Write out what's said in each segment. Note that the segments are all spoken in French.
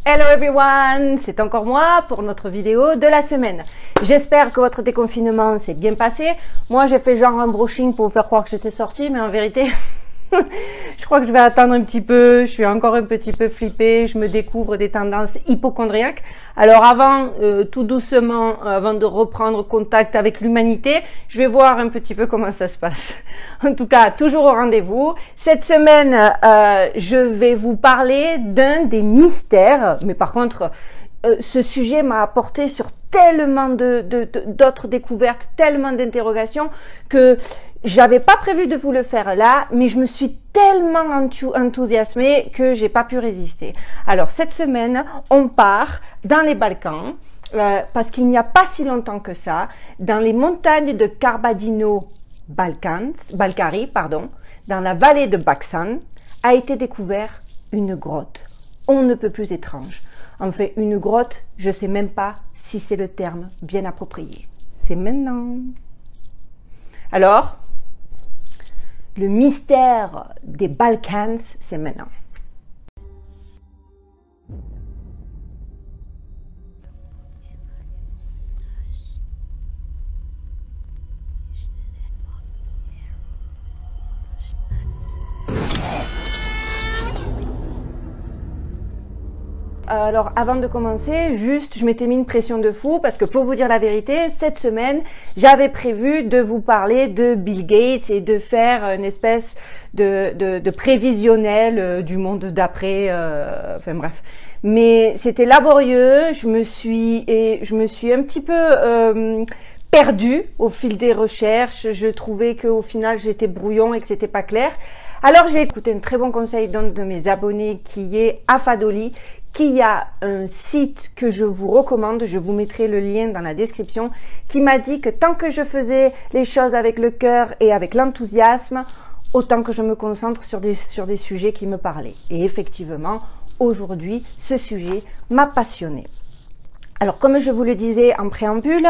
Hello everyone, c'est encore moi pour notre vidéo de la semaine. J'espère que votre déconfinement s'est bien passé. Moi j'ai fait genre un brushing pour vous faire croire que j'étais sortie, mais en vérité, je crois que je vais attendre un petit peu. Je suis encore un petit peu flippée, je me découvre des tendances hypocondriaques. Alors avant, tout doucement, avant de reprendre contact avec l'humanité, je vais voir un petit peu comment ça se passe. En tout cas, toujours au rendez-vous. Cette semaine, je vais vous parler d'un des mystères, mais par contre, ce sujet m'a apporté sur tellement d'autres découvertes, tellement d'interrogations que j'avais pas prévu de vous le faire là, mais je me suis tellement enthousiasmée que j'ai pas pu résister. Alors cette semaine, on part dans les Balkans, parce qu'il n'y a pas si longtemps que ça, dans les montagnes de Balkari, dans la vallée de Baksan, a été découvert une grotte. On ne peut plus étrange. En fait, une grotte, je sais même pas si c'est le terme bien approprié. C'est maintenant. Alors, le mystère des Balkans, c'est maintenant. Alors, avant de commencer, juste, je m'étais mis une pression de fou parce que pour vous dire la vérité, cette semaine, j'avais prévu de vous parler de Bill Gates et de faire une espèce de prévisionnel du monde d'après, enfin bref. Mais c'était laborieux, je me suis un petit peu perdue au fil des recherches. Je trouvais qu'au final, j'étais brouillon et que c'était pas clair. Alors, j'ai écouté un très bon conseil d'un de mes abonnés qui est Afadoli, qui a un site que je vous recommande, je vous mettrai le lien dans la description, qui m'a dit que tant que je faisais les choses avec le cœur et avec l'enthousiasme, autant que je me concentre sur des sujets qui me parlaient. Et effectivement, aujourd'hui, ce sujet m'a passionnée. Alors, comme je vous le disais en préambule,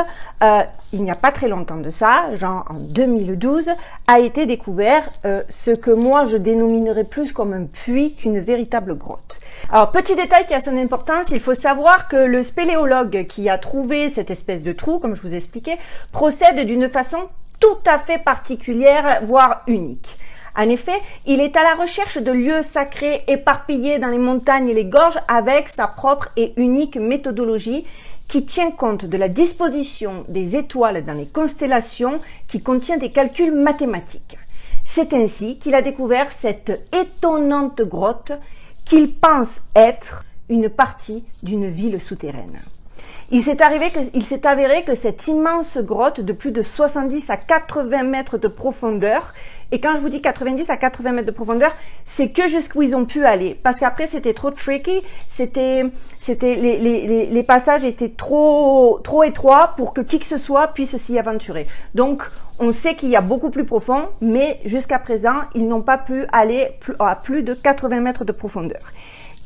il n'y a pas très longtemps de ça, genre en 2012, a été découvert ce que moi je dénominerais plus comme un puits qu'une véritable grotte. Alors, petit détail qui a son importance, il faut savoir que le spéléologue qui a trouvé cette espèce de trou, comme je vous expliquais, procède d'une façon tout à fait particulière, voire unique. En effet, il est à la recherche de lieux sacrés éparpillés dans les montagnes et les gorges avec sa propre et unique méthodologie qui tient compte de la disposition des étoiles dans les constellations qui contient des calculs mathématiques. C'est ainsi qu'il a découvert cette étonnante grotte qu'il pense être une partie d'une ville souterraine. Il s'est avéré que cette immense grotte de plus de 70 à 80 mètres de profondeur, et quand je vous dis 90 à 80 mètres de profondeur, c'est que jusqu'où ils ont pu aller, parce qu'après c'était trop tricky, les passages étaient trop étroits pour que qui que ce soit puisse s'y aventurer. Donc on sait qu'il y a beaucoup plus profond, mais jusqu'à présent ils n'ont pas pu aller à plus de 80 mètres de profondeur.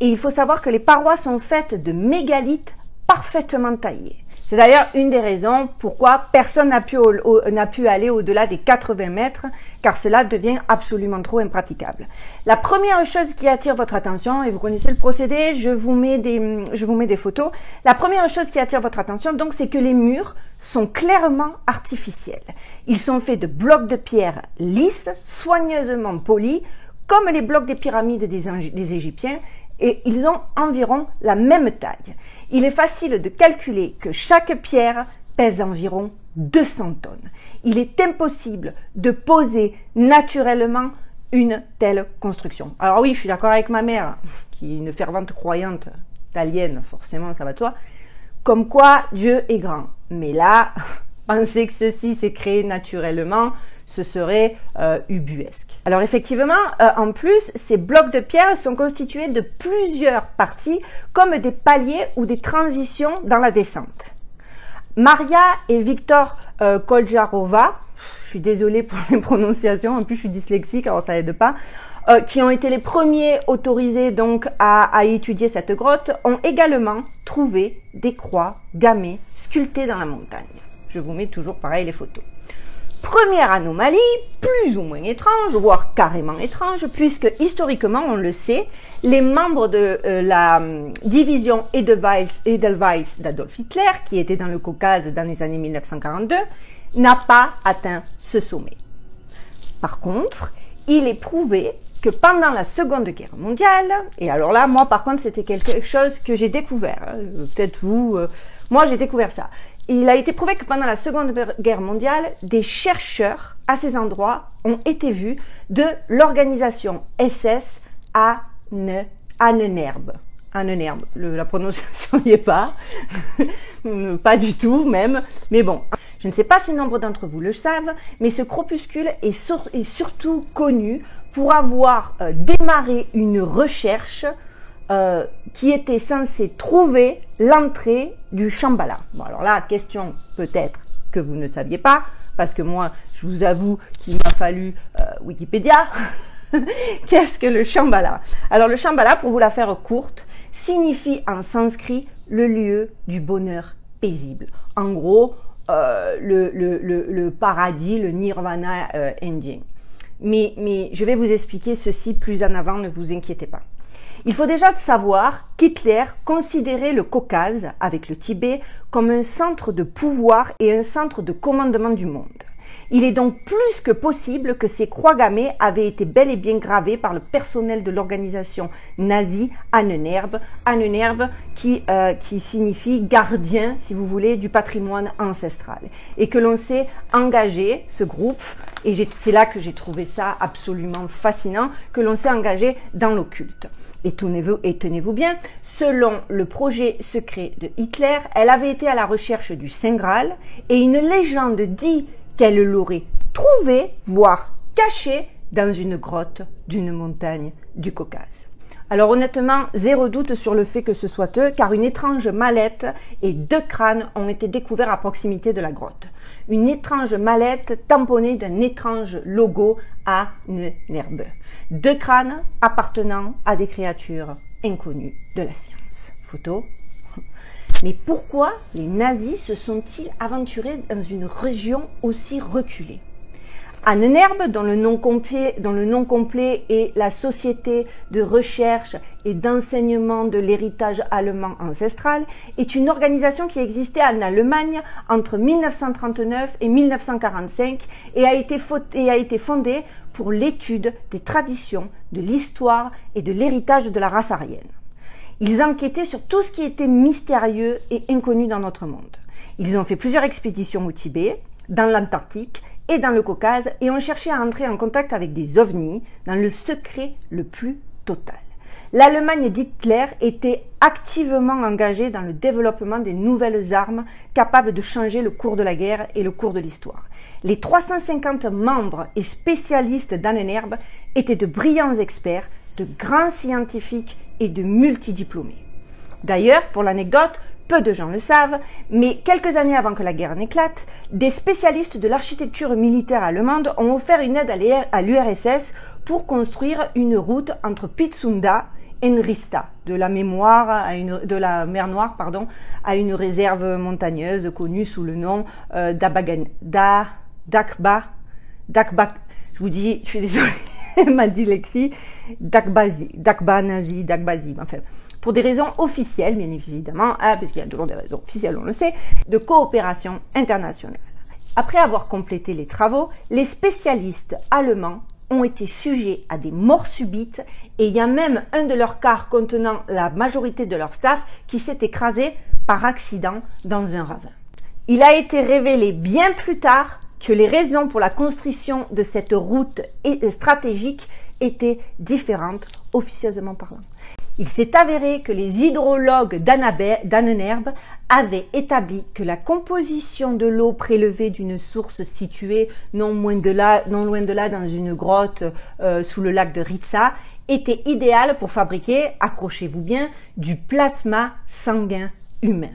Et il faut savoir que les parois sont faites de mégalithes parfaitement taillé. C'est d'ailleurs une des raisons pourquoi personne n'a pu aller au-delà des 80 mètres, car cela devient absolument trop impraticable. La première chose qui attire votre attention, et vous connaissez le procédé, je vous mets des photos. La première chose qui attire votre attention, donc, c'est que les murs sont clairement artificiels. Ils sont faits de blocs de pierre lisses, soigneusement polis, comme les blocs des pyramides des Égyptiens, et ils ont environ la même taille. Il est facile de calculer que chaque pierre pèse environ 200 tonnes. Il est impossible de poser naturellement une telle construction. Alors oui, je suis d'accord avec ma mère, qui est une fervente croyante italienne, forcément ça va de soi, comme quoi Dieu est grand. Mais là, penser que ceci s'est créé naturellement, ce serait ubuesque. Alors effectivement, en plus, ces blocs de pierre sont constitués de plusieurs parties comme des paliers ou des transitions dans la descente. Maria et Victor Koljarova, je suis désolée pour les prononciations, en plus je suis dyslexique, alors ça aide pas, qui ont été les premiers autorisés donc à étudier cette grotte, ont également trouvé des croix gammées sculptées dans la montagne. Je vous mets toujours pareil les photos. Première anomalie, plus ou moins étrange, voire carrément étrange, puisque historiquement, on le sait, les membres de la division Edelweiss d'Adolf Hitler, qui était dans le Caucase dans les années 1942, n'a pas atteint ce sommet. Par contre, il est prouvé que pendant la Seconde Guerre mondiale, et alors là, moi par contre, c'était quelque chose que j'ai découvert, hein, peut-être vous, moi j'ai découvert ça. Il a été prouvé que pendant la Seconde Guerre mondiale, des chercheurs à ces endroits ont été vus de l'organisation SS Ahnenerbe. Ahnenerbe, la prononciation n'y est pas, pas du tout même, mais bon. Je ne sais pas si nombre d'entre vous le savent, mais ce groupuscule est surtout connu pour avoir démarré une recherche qui était censée trouver l'entrée du Shambhala. Bon, alors là, question peut-être que vous ne saviez pas, parce que moi, je vous avoue qu'il m'a fallu Wikipédia. Qu'est-ce que le Shambhala? Alors le Shambhala, pour vous la faire courte, signifie en sanskrit le lieu du bonheur paisible. En gros, le paradis, le nirvana indien. Mais je vais vous expliquer ceci plus en avant, ne vous inquiétez pas. Il faut déjà savoir qu'Hitler considérait le Caucase, avec le Tibet, comme un centre de pouvoir et un centre de commandement du monde. Il est donc plus que possible que ces croix gammées avaient été bel et bien gravées par le personnel de l'organisation nazie Ahnenerbe, qui signifie gardien, si vous voulez, du patrimoine ancestral. Et que l'on s'est engagé, ce groupe, et c'est là que j'ai trouvé ça absolument fascinant, que l'on s'est engagé dans l'occulte. Et tenez-vous bien, selon le projet secret de Hitler, elle avait été à la recherche du Saint Graal et une légende dit qu'elle l'aurait trouvé, voire caché, dans une grotte d'une montagne du Caucase. Alors honnêtement, zéro doute sur le fait que ce soit eux, car une étrange mallette et 2 crânes ont été découverts à proximité de la grotte. Une étrange mallette tamponnée d'un étrange logo Ahnenerbe. 2 crânes appartenant à des créatures inconnues de la science. Photo. Mais pourquoi les nazis se sont-ils aventurés dans une région aussi reculée? Ahnenerbe, dont le nom complet est la Société de recherche et d'enseignement de l'héritage allemand ancestral, est une organisation qui existait en Allemagne entre 1939 et 1945 et a été fondée pour l'étude des traditions, de l'histoire et de l'héritage de la race aryenne. Ils enquêtaient sur tout ce qui était mystérieux et inconnu dans notre monde. Ils ont fait plusieurs expéditions au Tibet, dans l'Antarctique et dans le Caucase et ont cherché à entrer en contact avec des ovnis dans le secret le plus total. L'Allemagne d'Hitler était activement engagée dans le développement des nouvelles armes capables de changer le cours de la guerre et le cours de l'histoire. Les 350 membres et spécialistes d'Ahnenerbe étaient de brillants experts, de grands scientifiques et de multidiplômés. D'ailleurs, pour l'anecdote, peu de gens le savent, mais quelques années avant que la guerre n'éclate, des spécialistes de l'architecture militaire allemande ont offert une aide à l'URSS pour construire une route entre Pitsunda et Nrista, de la mer Noire, à une réserve montagneuse connue sous le nom d'Akba. Je vous dis, je suis désolée, ma dyslexie, Dakbazi, enfin, pour des raisons officielles, bien évidemment, puisqu'il y a toujours des raisons officielles, on le sait, de coopération internationale. Après avoir complété les travaux, les spécialistes allemands ont été sujets à des morts subites et il y a même un de leurs cars contenant la majorité de leur staff qui s'est écrasé par accident dans un ravin. Il a été révélé bien plus tard que les raisons pour la construction de cette route stratégique étaient différentes, officieusement parlant. Il s'est avéré que les hydrologues d'Ahnenerbe avaient établi que la composition de l'eau prélevée d'une source située non loin de là dans une grotte sous le lac de Ritsa était idéale pour fabriquer, accrochez-vous bien, du plasma sanguin humain.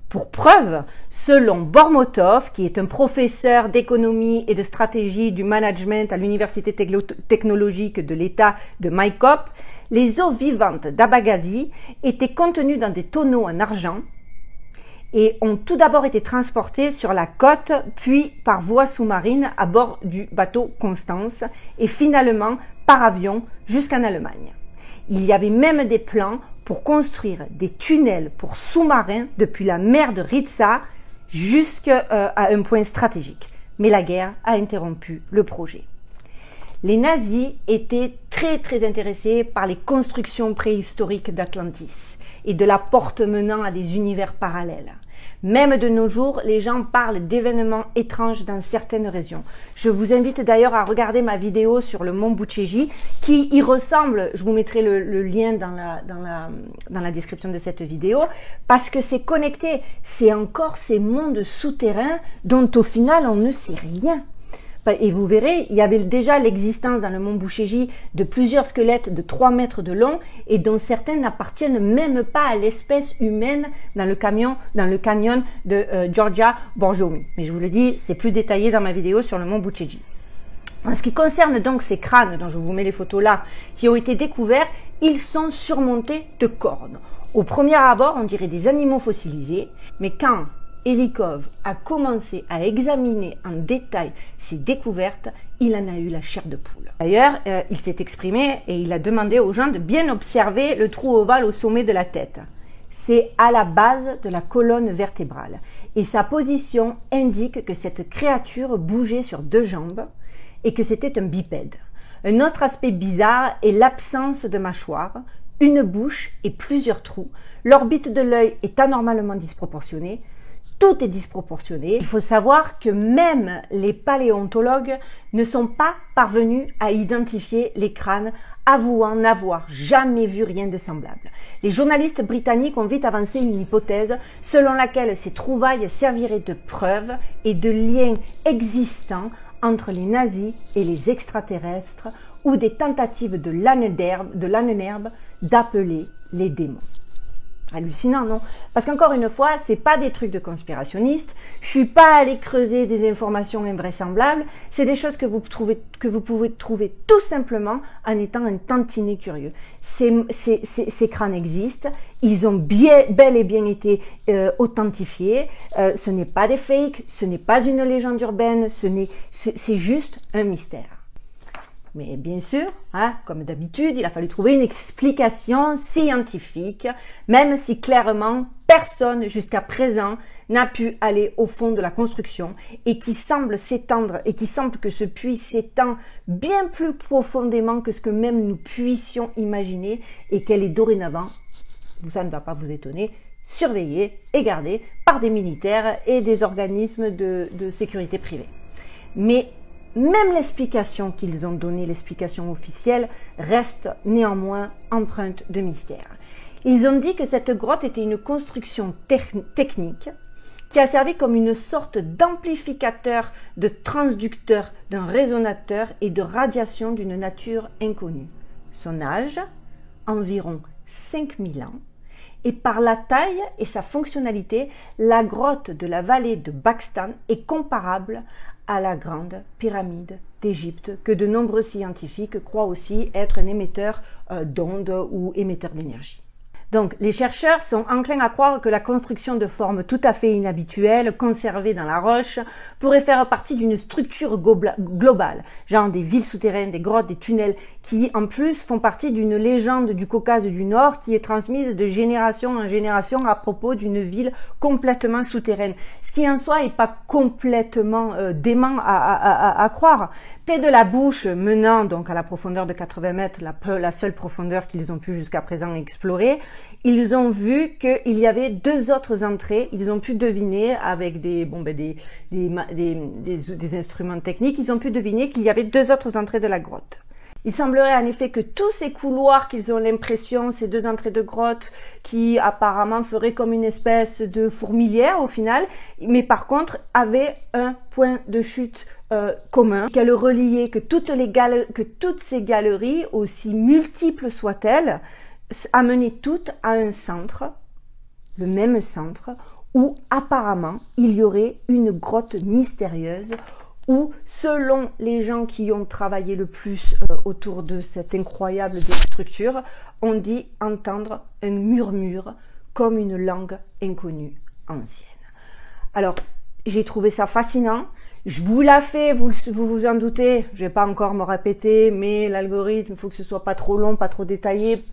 Pour preuve, selon Bormotov, qui est un professeur d'économie et de stratégie du management à l'université technologique de l'État de Maykop, les eaux vivantes d'Abagazi étaient contenues dans des tonneaux en argent et ont tout d'abord été transportés sur la côte, puis par voie sous-marine à bord du bateau Constance et finalement par avion jusqu'en Allemagne. Il y avait même des plans pour construire des tunnels pour sous-marins depuis la mer de Ritsa jusqu'à un point stratégique. Mais la guerre a interrompu le projet. Les nazis étaient très intéressés par les constructions préhistoriques d'Atlantis et de la porte menant à des univers parallèles. Même de nos jours, les gens parlent d'événements étranges dans certaines régions. Je vous invite d'ailleurs à regarder ma vidéo sur le mont Bucegi qui y ressemble. Je vous mettrai le lien dans la description de cette vidéo parce que c'est connecté. C'est encore ces mondes souterrains dont au final on ne sait rien. Et vous verrez, il y avait déjà l'existence dans le mont Bucegi de plusieurs squelettes de 3 mètres de long et dont certains n'appartiennent même pas à l'espèce humaine dans le canyon de Giorgia Borjomi. Mais je vous le dis, c'est plus détaillé dans ma vidéo sur le mont Bucegi. En ce qui concerne donc ces crânes, dont je vous mets les photos là, qui ont été découverts, ils sont surmontés de cornes. Au premier abord, on dirait des animaux fossilisés, mais quand Elikov a commencé à examiner en détail ces découvertes, il en a eu la chair de poule. D'ailleurs, il s'est exprimé et il a demandé aux gens de bien observer le trou ovale au sommet de la tête. C'est à la base de la colonne vertébrale et sa position indique que cette créature bougeait sur 2 jambes et que c'était un bipède. Un autre aspect bizarre est l'absence de mâchoire, une bouche et plusieurs trous. L'orbite de l'œil est anormalement disproportionnée. Tout est disproportionné. Il faut savoir que même les paléontologues ne sont pas parvenus à identifier les crânes, avouant n'avoir jamais vu rien de semblable. Les journalistes britanniques ont vite avancé une hypothèse selon laquelle ces trouvailles serviraient de preuve et de lien existant entre les nazis et les extraterrestres ou des tentatives de Lanenherbe d'appeler les démons. Hallucinant, non? Parce qu'encore une fois, c'est pas des trucs de conspirationnistes. Je suis pas allée creuser des informations invraisemblables. C'est des choses que vous pouvez trouver tout simplement en étant un tantinet curieux. Ces crânes existent. Ils ont bel et bien été authentifiés. Ce n'est pas des fakes. Ce n'est pas une légende urbaine. C'est juste un mystère. Mais bien sûr, comme d'habitude, il a fallu trouver une explication scientifique, même si clairement personne jusqu'à présent n'a pu aller au fond de la construction et qui semble s'étendre et qui semble que ce puits s'étend bien plus profondément que ce que même nous puissions imaginer et qu'elle est dorénavant, ça ne va pas vous étonner, surveillée et gardée par des militaires et des organismes de sécurité privée. Mais même l'explication qu'ils ont donnée, l'explication officielle, reste néanmoins empreinte de mystère. Ils ont dit que cette grotte était une construction technique qui a servi comme une sorte d'amplificateur, de transducteur, d'un résonateur et de radiation d'une nature inconnue. Son âge, environ 5000 ans, et par la taille et sa fonctionnalité, la grotte de la vallée de Bakstan est comparable à la grande pyramide d'Égypte, que de nombreux scientifiques croient aussi être un émetteur d'ondes ou émetteur d'énergie. Donc, les chercheurs sont enclins à croire que la construction de formes tout à fait inhabituelles, conservées dans la roche, pourrait faire partie d'une structure globale, genre des villes souterraines, des grottes, des tunnels, qui en plus font partie d'une légende du Caucase du Nord qui est transmise de génération en génération à propos d'une ville complètement souterraine. Ce qui en soi n'est pas complètement dément à croire. Près de la bouche menant donc à la profondeur de 80 mètres, la seule profondeur qu'ils ont pu jusqu'à présent explorer, ils ont vu qu'il y avait 2 autres entrées. Ils ont pu deviner avec des instruments techniques, ils ont pu deviner qu'il y avait 2 autres entrées de la grotte. Il semblerait en effet que tous ces couloirs qu'ils ont l'impression, ces 2 entrées de grotte qui apparemment feraient comme une espèce de fourmilière au final, mais par contre avaient un point de chute commun, qu'elle reliait que toutes ces galeries, aussi multiples soient-elles, amenaient toutes à un centre, le même centre, où apparemment il y aurait une grotte mystérieuse où, selon les gens qui ont travaillé le plus autour de cette incroyable structure, on dit entendre un murmure comme une langue inconnue ancienne. Alors, j'ai trouvé ça fascinant. Je vous la fais, vous en doutez, je vais pas encore me répéter, mais l'algorithme, il faut que ce soit pas trop long, pas trop détaillé,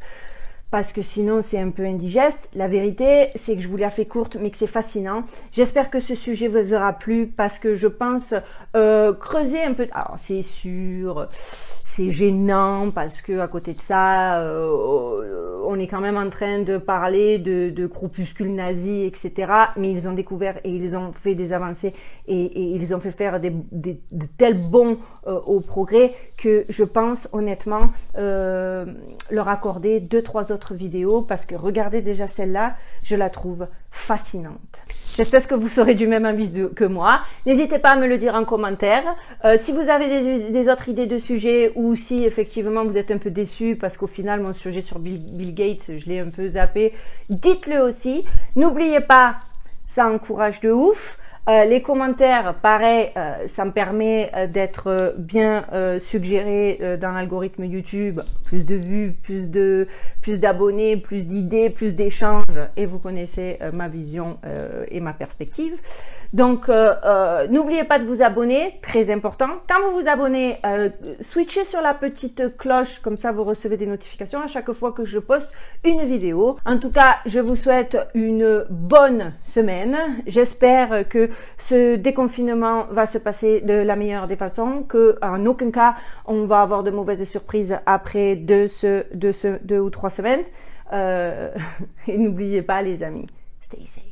parce que sinon c'est un peu indigeste. La vérité, c'est que je vous la fais courte, mais que c'est fascinant. J'espère que ce sujet vous aura plu, parce que je pense creuser un peu. Alors c'est sûr, c'est gênant, parce que à côté de ça, on est quand même en train de parler de groupuscules nazis, etc. Mais ils ont découvert et ils ont fait des avancées et ils ont fait faire de tels bons au progrès que je pense honnêtement leur accorder 2-3 autres vidéos, parce que regardez déjà celle-là, je la trouve fascinante. J'espère que vous serez du même avis que moi. N'hésitez pas à me le dire en commentaire. Si vous avez des autres idées de sujets, ou si effectivement vous êtes un peu déçus parce qu'au final mon sujet sur Bill Gates, je l'ai un peu zappé, dites-le aussi. N'oubliez pas, ça encourage de ouf. Les commentaires, pareil, ça me permet d'être bien suggéré dans l'algorithme YouTube. Plus de vues, plus d'abonnés, plus d'idées, plus d'échanges. Et vous connaissez ma vision et ma perspective. Donc, n'oubliez pas de vous abonner, très important. Quand vous vous abonnez, switchez sur la petite cloche, comme ça vous recevez des notifications à chaque fois que je poste une vidéo. En tout cas, je vous souhaite une bonne semaine. J'espère que ce déconfinement va se passer de la meilleure des façons, que en aucun cas on va avoir de mauvaises surprises après 2 ou 3 semaines. Et n'oubliez pas les amis, stay safe.